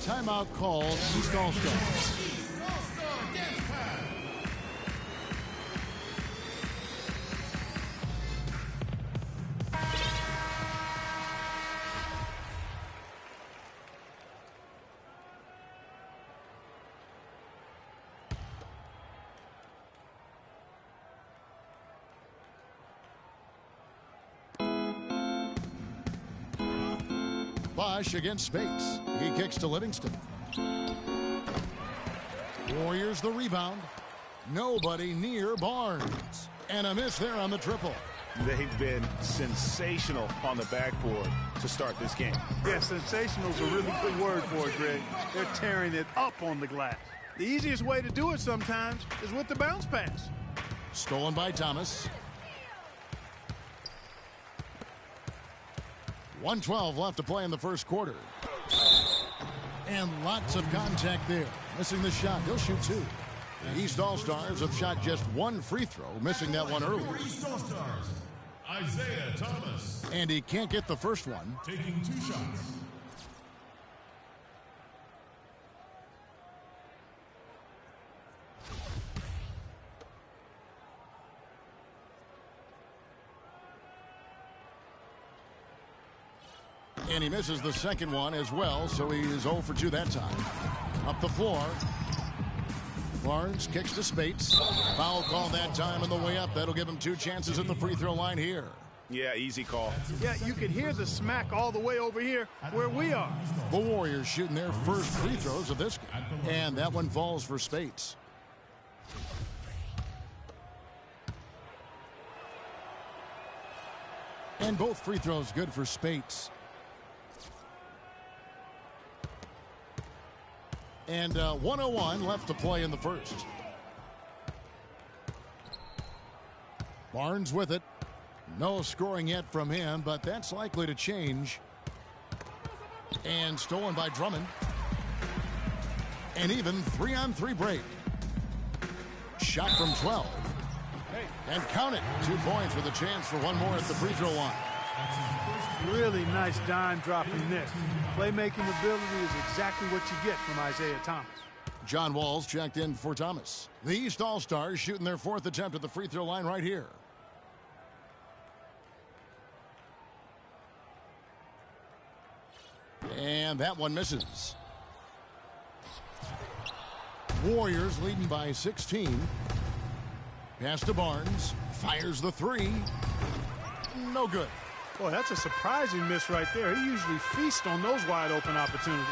timeout called East All-Stars. Bosch against Spates. He kicks to Livingston. Warriors the rebound. Nobody near Barnes. And a miss there on the triple. They've been sensational on the backboard to start this game. Yeah, sensational is a really good word for it, Greg. They're tearing it up on the glass. The easiest way to do it sometimes is with the bounce pass. Stolen by Thomas. 1:12 left to play in the first quarter. And lots of contact there. Missing the shot. He'll shoot two. The East All-Stars have shot just one free throw, missing that one earlier. East All-Stars, Isaiah Thomas. And he can't get the first one. Taking 2 shots. And he misses the second one as well, so he is 0 for 2 that time. Up the floor. Barnes kicks to Spates. Foul call that time on the way up. That'll give him 2 chances at the free throw line here. Yeah, easy call. Yeah, you can hear the smack all the way over here where we are. The Warriors shooting their first free throws of this game. And that one falls for Spates. And both free throws good for Spates. And 1:01 left to play in the first. Barnes with it. No scoring yet from him, but that's likely to change. And stolen by Drummond. And even 3-on-3 break. Shot from 12. And count it. 2 points with a chance for one more at the free throw line. Really nice dime dropping there. Playmaking ability is exactly what you get from Isaiah Thomas. John Walls checked in for Thomas. The East All-Stars shooting their 4th attempt at the free throw line right here. And that one misses. Warriors leading by 16. Pass to Barnes. Fires the 3. No good. Boy, that's a surprising miss right there. He usually feasts on those wide open opportunities.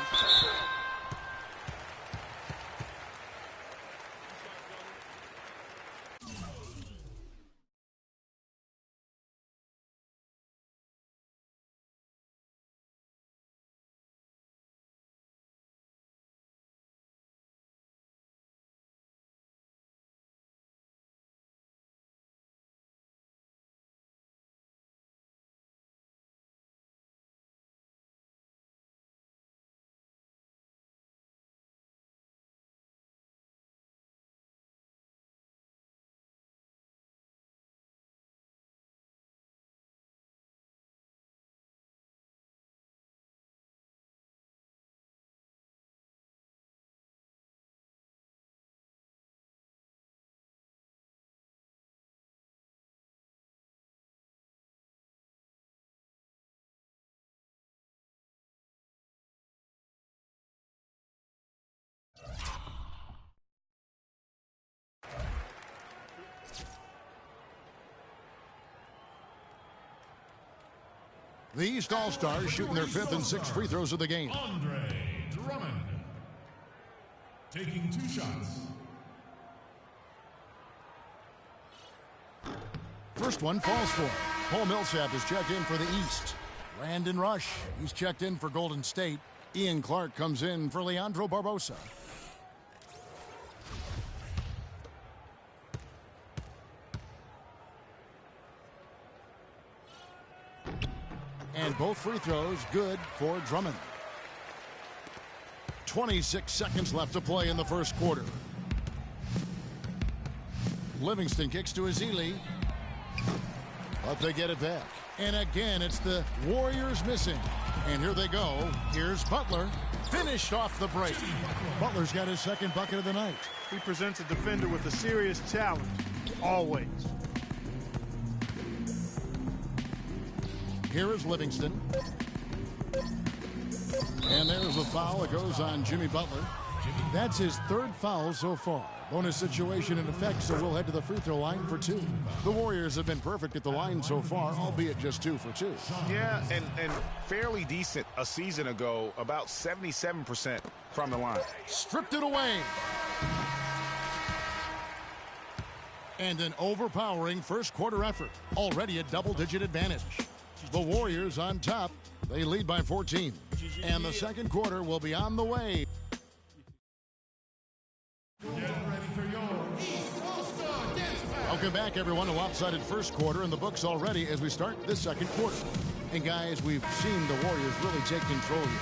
The East All-Stars shooting their 5th and 6th free throws of the game. Andre Drummond. Taking 2 shots. First one falls for him. Paul Millsap is checked in for the East. Landon Rush, he's checked in for Golden State. Ian Clark comes in for Leandro Barbosa. And both free throws good for Drummond. 26 seconds left to play in the first quarter. Livingston kicks to Ezeli. But they get it back. And again, it's the Warriors missing. And here they go. Here's Butler. finished off the break. Butler's got his second bucket of the night. He presents a defender with a serious challenge, always. Here is Livingston. And there's a foul. It goes on Jimmy Butler. That's his third foul so far. Bonus situation in effect, so we'll head to the free throw line for 2. The Warriors have been perfect at the line so far, albeit just 2 for 2. Yeah, and fairly decent a season ago, about 77% from the line. Stripped it away. And an overpowering first quarter effort. Already a double-digit advantage. The Warriors on top. They lead by 14. And the second quarter will be on the way. Welcome back, everyone, to lopsided first quarter in the books already as we start this second quarter. And, guys, we've seen the Warriors really take control here.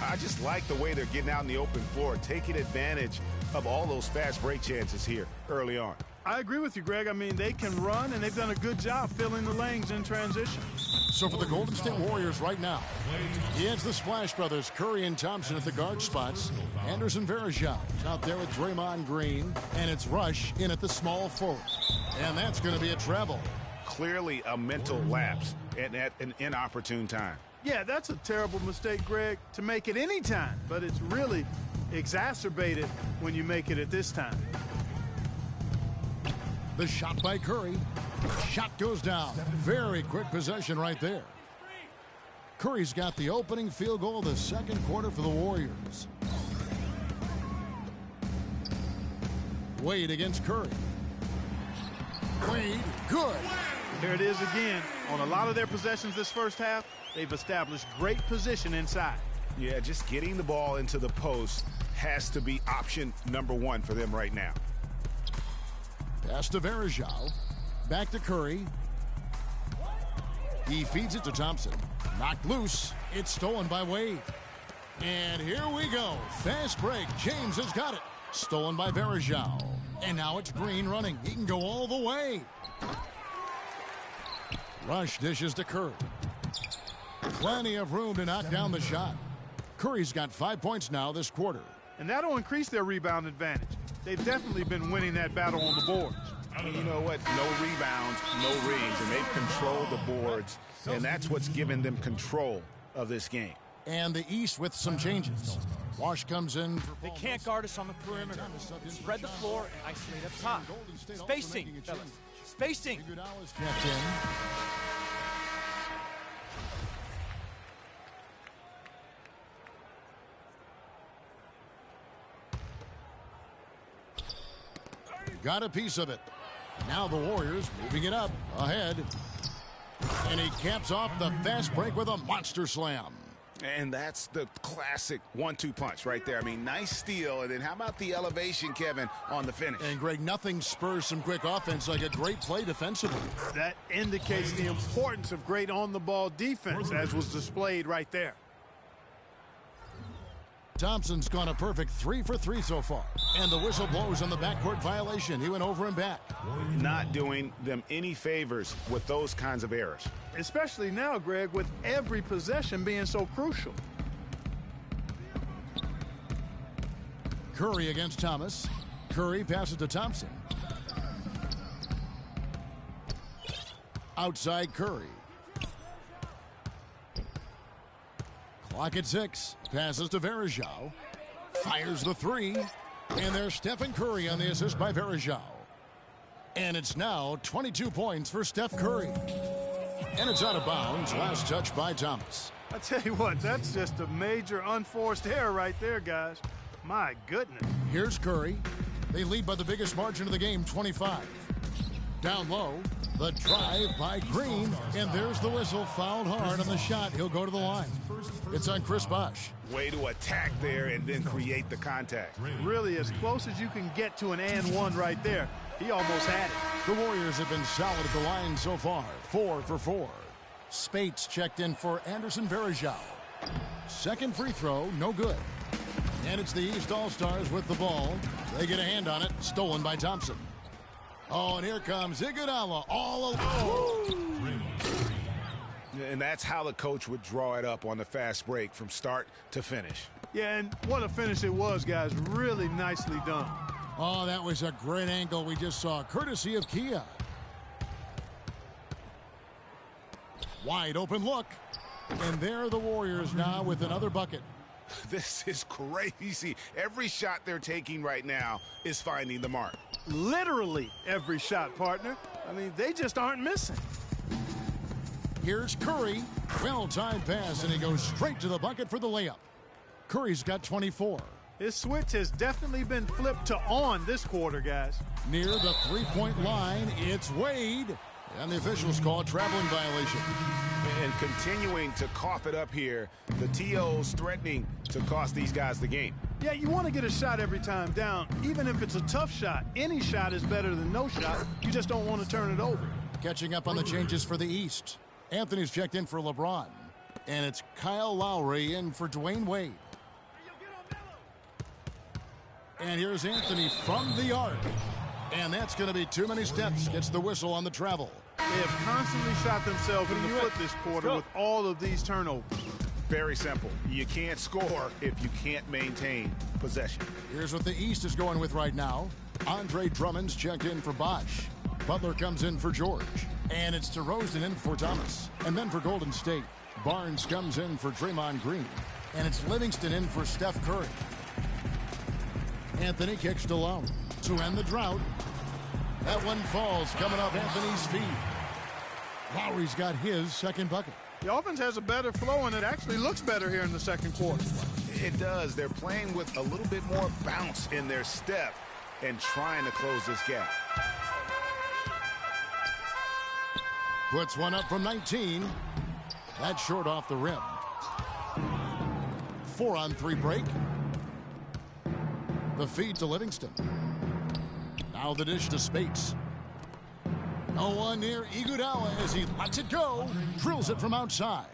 I just like the way they're getting out in the open floor, taking advantage of all those fast break chances here early on. I agree with you, Greg. I mean, they can run, and they've done a good job filling the lanes in transition. So for the Golden State Warriors right now, it's the Splash Brothers, Curry and Thompson at the guard spots. Anderson Varejao out there with Draymond Green, and it's Rush in at the small forward. And that's going to be a treble. Clearly a mental lapse and at an inopportune time. Yeah, that's a terrible mistake, Greg, to make it any time, but it's really exacerbated when you make it at this time. The shot by Curry. Shot goes down. Very quick possession right there. Curry's got the opening field goal of the second quarter for the Warriors. Wade against Curry. Wade, good. There it is again. On a lot of their possessions this first half, they've established great position inside. Yeah, just getting the ball into the post has to be option number 1 for them right now. Pass to Varejao. Back to Curry. He feeds it to Thompson. Knocked loose. It's stolen by Wade. And here we go. Fast break. James has got it. Stolen by Varejao. And now it's Green running. He can go all the way. Rush dishes to Curry. Plenty of room to knock down the shot. Curry's got 5 points now this quarter. And that'll increase their rebound advantage. They've definitely been winning that battle on the boards. You know what? No rebounds, no rings, and they've controlled the boards, and that's what's given them control of this game. And the East with some changes. Wash comes in. They can't guard us on the perimeter. Spread the floor and isolate up top. Spacing, fellas. Spacing. Got a piece of it. Now the Warriors moving it up ahead. And he caps off the fast break with a monster slam. And that's the classic 1-2 punch right there. I mean, nice steal. And then how about the elevation, Kevin, on the finish? And, Greg, nothing spurs some quick offense like a great play defensively. That indicates the importance of great on-the-ball defense, as was displayed right there. Thompson's gone a perfect 3 for 3 so far. And the whistle blows on the backcourt violation. He went over and back. Not doing them any favors with those kinds of errors. Especially now, Greg, with every possession being so crucial. Curry against Thomas. Curry passes to Thompson. Outside Curry. Clock at 6. Passes to Varejao. Fires the 3. And there's Stephen Curry on the assist by Varejao. And it's now 22 points for Steph Curry. And it's out of bounds. Last touch by Thomas. I tell you what, that's just a major unforced error right there, guys. My goodness. Here's Curry. They lead by the biggest margin of the game, 25. Down low. The drive by Green, and there's the whistle. Fouled hard on the shot. He'll go to the line. It's on Chris Bosh. Way to attack there and then create the contact. Really as close as you can get to an and one right there. He almost had it. The Warriors have been solid at the line so far. 4 for 4. Spates checked in for Anderson Varejao. Second free throw, no good. And it's the East All-Stars with the ball. They get a hand on it. Stolen by Thompson. Oh, and here comes Iguodala all alone. And that's how the coach would draw it up on the fast break from start to finish. Yeah, and what a finish it was, guys. Really nicely done. Oh, that was a great angle we just saw, courtesy of Kia. Wide open look. And there are the Warriors now with another bucket. This is crazy. Every shot they're taking right now is finding the mark. Literally every shot, partner. I mean, they just aren't missing. Here's Curry. Well-timed pass, and he goes straight to the bucket for the layup. Curry's got 24. His switch has definitely been flipped to on this quarter, guys. Near the three-point line, it's Wade. And the officials call a traveling violation. And continuing to cough it up here, the TO's threatening to cost these guys the game. Yeah, you want to get a shot every time down, even if it's a tough shot. Any shot is better than no shot. You just don't want to turn it over. Catching up on the changes for the East. Anthony's checked in for LeBron. And it's Kyle Lowry in for Dwayne Wade. And here's Anthony from the arc. And that's going to be too many steps. Gets the whistle on the travel. They have constantly shot themselves in the foot this quarter with all of these turnovers. Very simple. You can't score if you can't maintain possession. Here's what the East is going with right now. Andre Drummond's checked in for Bosch. Butler comes in for George. And it's DeRozan in for Thomas. And then for Golden State, Barnes comes in for Draymond Green. And it's Livingston in for Steph Curry. Anthony kicks to Lowry to end the drought. That one falls coming off Anthony's feet. Lowry's got his second bucket. The offense has a better flow, and it actually looks better here in the second quarter. It does. They're playing with a little bit more bounce in their step and trying to close this gap. Puts one up from 19. That's short off the rim. 4-on-3 break. The feed to Livingston. Now the dish to Spates. No one near Iguodala as he lets it go. Drills it from outside.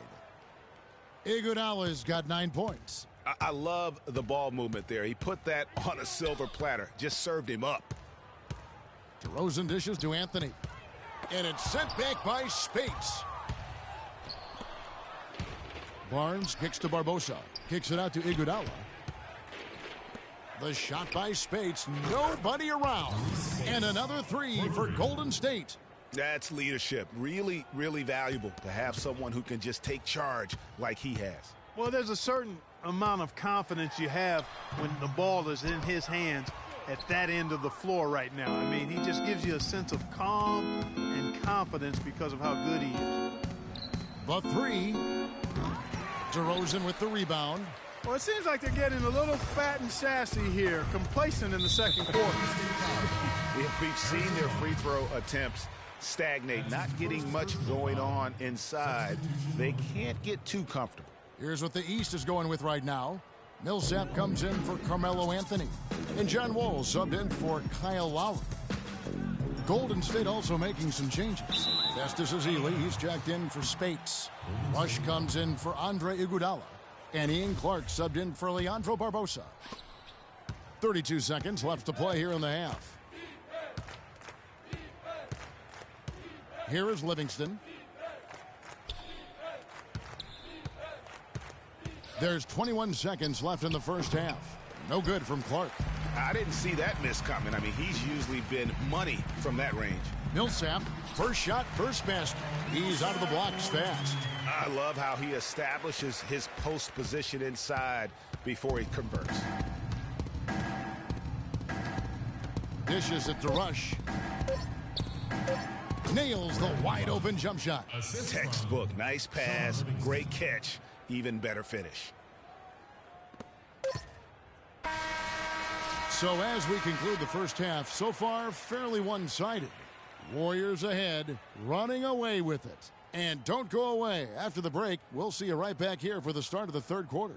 Iguodala's got 9 points. I love the ball movement there. He put that on a silver platter. Just served him up. DeRozan dishes to Anthony. And it's sent back by Spates. Barnes kicks to Barbosa. Kicks it out to Iguodala. The shot by Spates, nobody around. And another three for Golden State. That's leadership. Really, really valuable to have someone who can just take charge like he has. Well, there's a certain amount of confidence you have when the ball is in his hands at that end of the floor right now. I mean, he just gives you a sense of calm and confidence because of how good he is. The three. DeRozan with the rebound. Well, it seems like they're getting a little fat and sassy here, complacent in the second quarter. We've seen their free throw attempts stagnate, not getting much going on inside. They can't get too comfortable. Here's what the East is going with right now. Millsap comes in for Carmelo Anthony. And John Wall subbed in for Kyle Lowry. Golden State also making some changes. Festus Ezeli, he's jacked in for Spates. Rush comes in for Andre Iguodala. And Ian Clark subbed in for Leandro Barbosa. 32 seconds left to play here in the half. Here is Livingston. There's 21 seconds left in the first half. No good from Clark. I didn't see that miss coming. I mean, he's usually been money from that range. Millsap, first shot, first basket. He's out of the blocks fast. I love how he establishes his post position inside before he converts. Dishes it to Rush. Nails the wide open jump shot. Textbook, nice pass, great catch, even better finish. So as we conclude the first half, so far fairly one-sided. Warriors ahead, running away with it. And don't go away. After the break, we'll see you right back here for the start of the third quarter.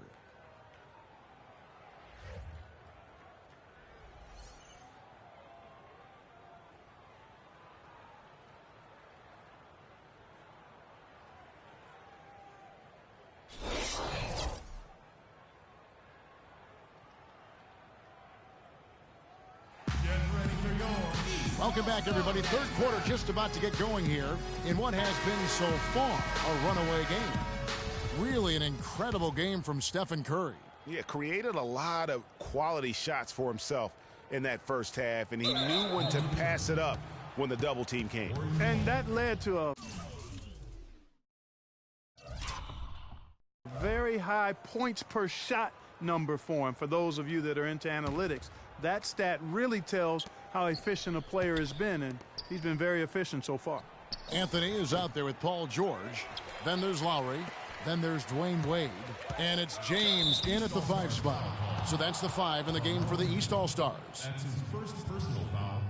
Welcome back, everybody. Third quarter just about to get going here in what has been so far a runaway game. Really an incredible game from Stephen Curry. Yeah, created a lot of quality shots for himself in that first half, and he knew when to pass it up when the double team came. And that led to a very high points per shot number for him. For those of you that are into analytics, that stat really tells how efficient a player has been, and he's been very efficient so far. Anthony is out there with Paul George. Then there's Lowry. Then there's Dwayne Wade. And it's James in at the 5 spot. So that's the 5 in the game for the East All-Stars. That's his first personal foul.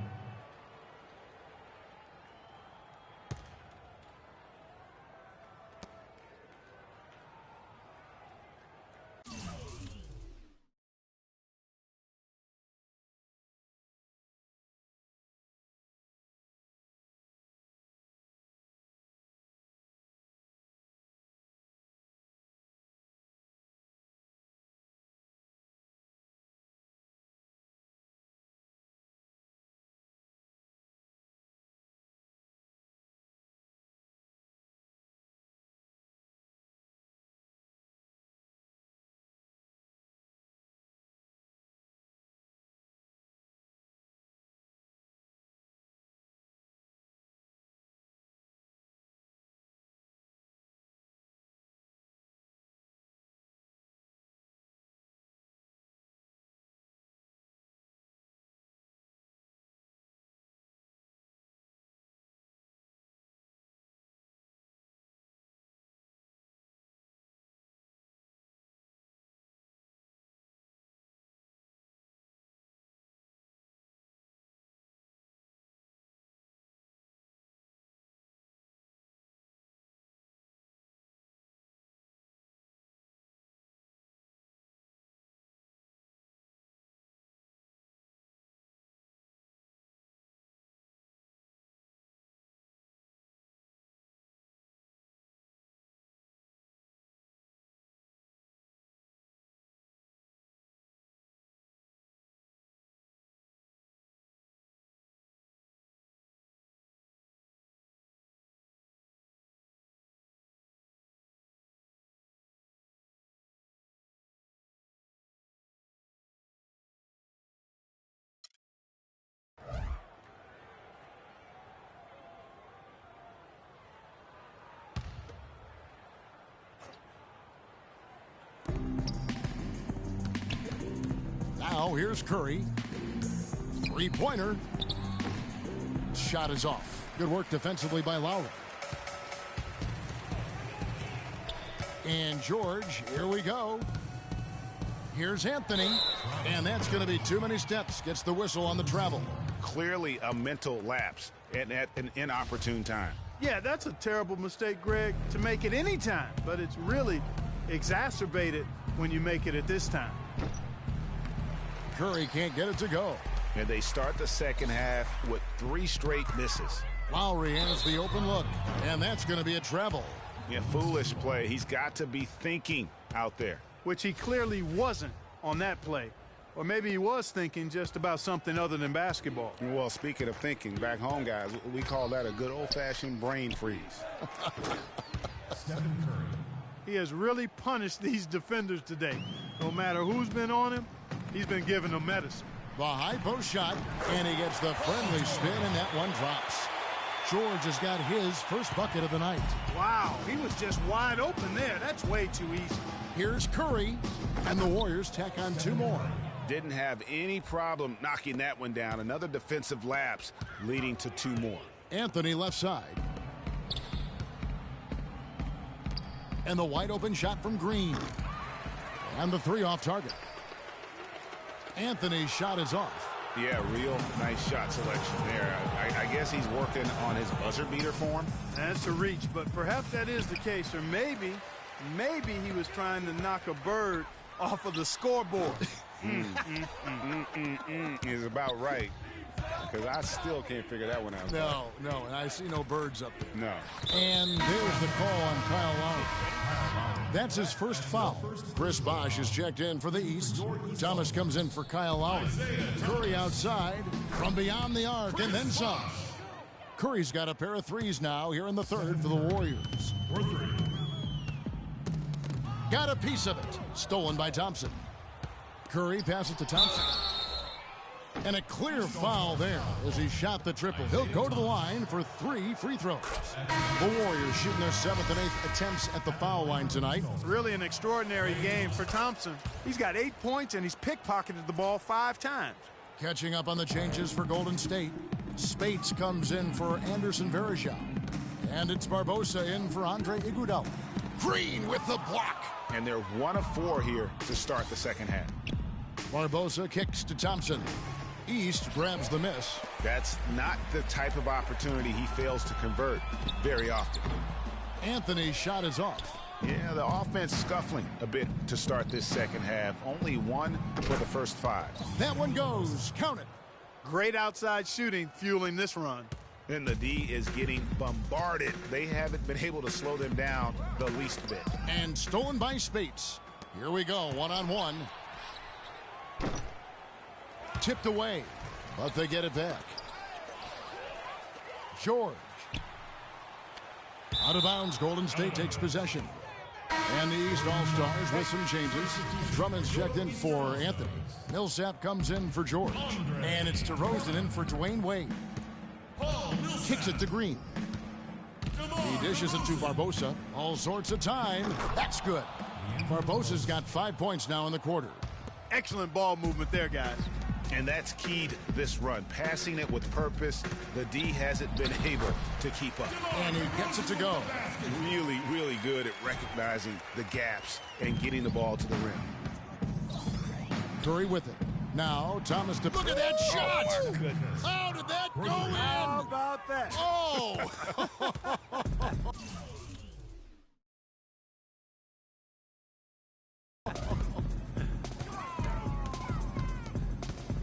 Now here's Curry. Three-pointer. Shot is off. Good work defensively by Lowry. And George, here we go. Here's Anthony. And that's going to be too many steps. Gets the whistle on the travel. Clearly a mental lapse and at an inopportune time. Yeah, that's a terrible mistake, Greg, to make it any time, but it's really exacerbated when you make it at this time. Curry can't get it to go. And they start the second half with 3 straight misses. Lowry has the open look, and that's going to be a travel. Yeah, foolish play. He's got to be thinking out there. Which he clearly wasn't on that play. Or maybe he was thinking just about something other than basketball. Well, speaking of thinking, back home, guys, we call that a good old-fashioned brain freeze. Stephen Curry. He has really punished these defenders today. No matter who's been on him, he's been giving them medicine. The high post shot, and he gets the friendly spin, and that one drops. George has got his first bucket of the night. Wow, he was just wide open there. That's way too easy. Here's Curry, and the Warriors tack on 2 more. Didn't have any problem knocking that one down. Another defensive lapse leading to 2 more. Anthony left side. And the wide open shot from Green. And the 3 off target. Anthony's shot is off. Yeah, real nice shot selection there. I guess he's working on his buzzer beater form. That's a reach, but perhaps that is the case. Or maybe he was trying to knock a bird off of the scoreboard. Is about right. Because I still can't figure that one out. No, and I see no birds up there. No. And there's the call on Kyle Lowry. That's his first foul. Chris Bosh is checked in for the East. Thomas comes in for Kyle Lowry. Curry outside from beyond the arc and then some. Curry's got a pair of threes now here in the third for the Warriors. Got a piece of it. Stolen by Thompson. Curry passes to Thompson. And a clear foul there as he shot the triple. He'll go to the line for 3 free throws. The Warriors shooting their 7th and 8th attempts at the foul line tonight. Really an extraordinary game for Thompson. He's got 8 points, and he's pickpocketed the ball 5 times. Catching up on the changes for Golden State. Spates comes in for Anderson Varejao. And it's Barbosa in for Andre Iguodala. Green with the block. And they're 1 of 4 here to start the second half. Barbosa kicks to Thompson. East grabs the miss. That's not the type of opportunity he fails to convert very often. Anthony's shot is off. Yeah, the offense scuffling a bit to start this second half. Only 1 for the first 5. That one goes. Count it. Great outside shooting fueling this run. And the D is getting bombarded. They haven't been able to slow them down the least bit. And stolen by Spates. Here we go, one-on-one. Tipped away, but they get it back. George. Out of bounds, Golden State takes possession. And the East All-Stars with some changes. Drummond's checked in for Anthony. Millsap comes in for George. And it's DeRozan in for Dwayne Wade. Kicks it to Green. He dishes it to Barbosa. All sorts of time. That's good. Barbosa's got 5 points now in the quarter. Excellent ball movement there, guys. And that's keyed this run. Passing it with purpose. The D hasn't been able to keep up. And he gets it to go. Really, really good at recognizing the gaps and getting the ball to the rim. Curry with it. Now, Thomas to... Look at that shot! Oh, my goodness. How did that go in? How about that? Oh!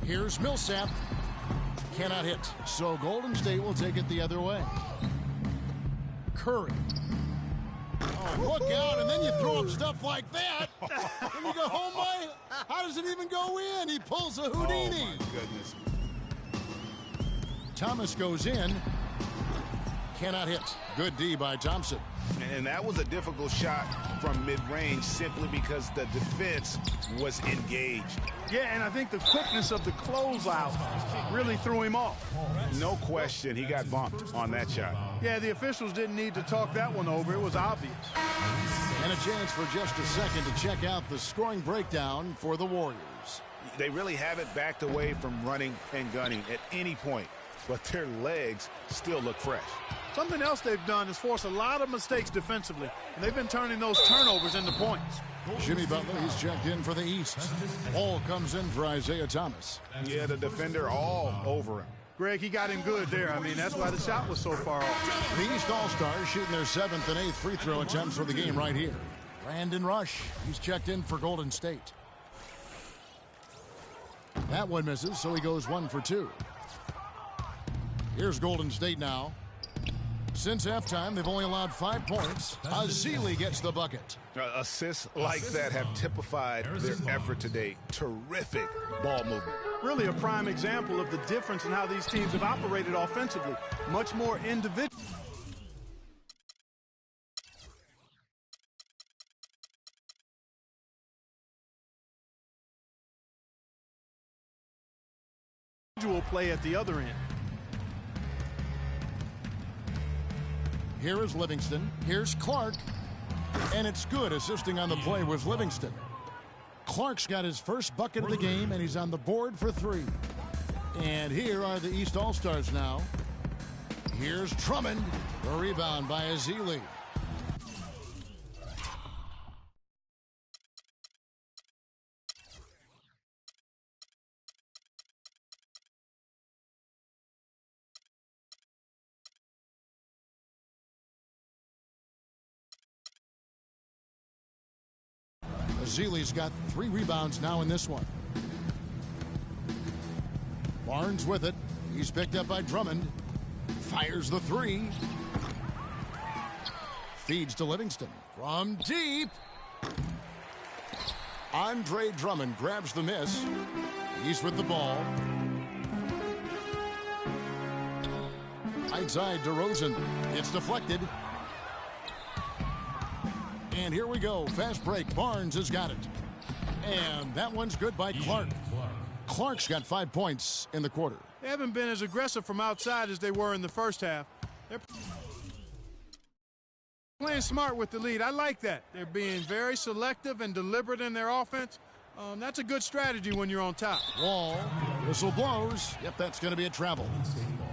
Here's Millsap. Cannot hit. So Golden State will take it the other way. Curry. Oh, look out, and then you throw up stuff like that. And you go, oh my, how does it even go in? He pulls a Houdini. Oh, my goodness. Thomas goes in. Cannot hit. Good D by Thompson. And that was a difficult shot from mid-range simply because the defense was engaged. Yeah, and I think the quickness of the closeout really threw him off. No question, he got bumped on that shot. Yeah, the officials didn't need to talk that one over. It was obvious. And a chance for just a second to check out the scoring breakdown for the Warriors. They really haven't backed away from running and gunning at any point, but their legs still look fresh. Something else they've done is force a lot of mistakes defensively, and they've been turning those turnovers into points. Jimmy Butler, he's checked in for the East. Ball comes in for Isaiah Thomas. Yeah, the defender all over him. Greg, he got him good there. I mean, that's why the shot was so far off. The East All-Stars shooting their 7th and 8th free throw attempts for the game right here. Brandon Rush, he's checked in for Golden State. That one misses, so he goes 1 for 2. Here's Golden State now. Since halftime, they've only allowed 5 points. Azili gets the bucket. Assists like that have typified their effort today. Terrific ball movement. Really a prime example of the difference in how these teams have operated offensively. Much more individual. Play at the other end. Here is Livingston. Here's Clark. And it's good. Assisting on the play was Livingston. Clark's got his first bucket of the game, and he's on the board for 3. And here are the East All-Stars now. Here's Drummond. The rebound by Azili. Azili's got 3 rebounds now in this one. Barnes with it. He's picked up by Drummond. Fires the 3. Feeds to Livingston. From deep. Andre Drummond grabs the miss. He's with the ball. Outside DeRozan. It's deflected. And here we go. Fast break. Barnes has got it. And that one's good by Clark. Clark's got 5 points in the quarter. They haven't been as aggressive from outside as they were in the first half. They're playing smart with the lead. I like that. They're being very selective and deliberate in their offense. That's a good strategy when you're on top. Wall, whistle blows. Yep, that's going to be a travel.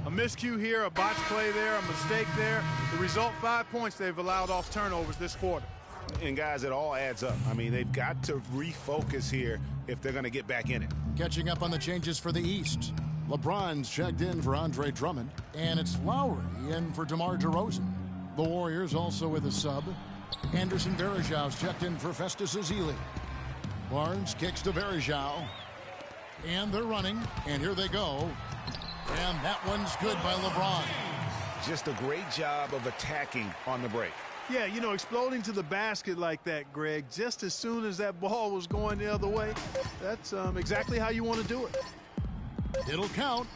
A miscue here, a botch play there, a mistake there. The result, 5 points they've allowed off turnovers this quarter. And, guys, it all adds up. I mean, they've got to refocus here if they're going to get back in it. Catching up on the changes for the East. LeBron's checked in for Andre Drummond, and it's Lowry in for DeMar DeRozan. The Warriors also with a sub. Anderson Varejão's checked in for Festus Ezeli. Barnes kicks to Varejão. And they're running, and here they go. And that one's good by LeBron. Just a great job of attacking on the break. Yeah, you know, exploding to the basket like that, Greg, just as soon as that ball was going the other way, that's exactly how you want to do it. It'll count.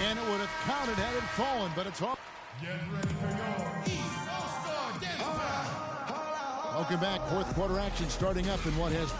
And it would have counted had it fallen, but it's off. Get ready for your East All-Star Dance Battle. Welcome back. Fourth quarter action starting up in what has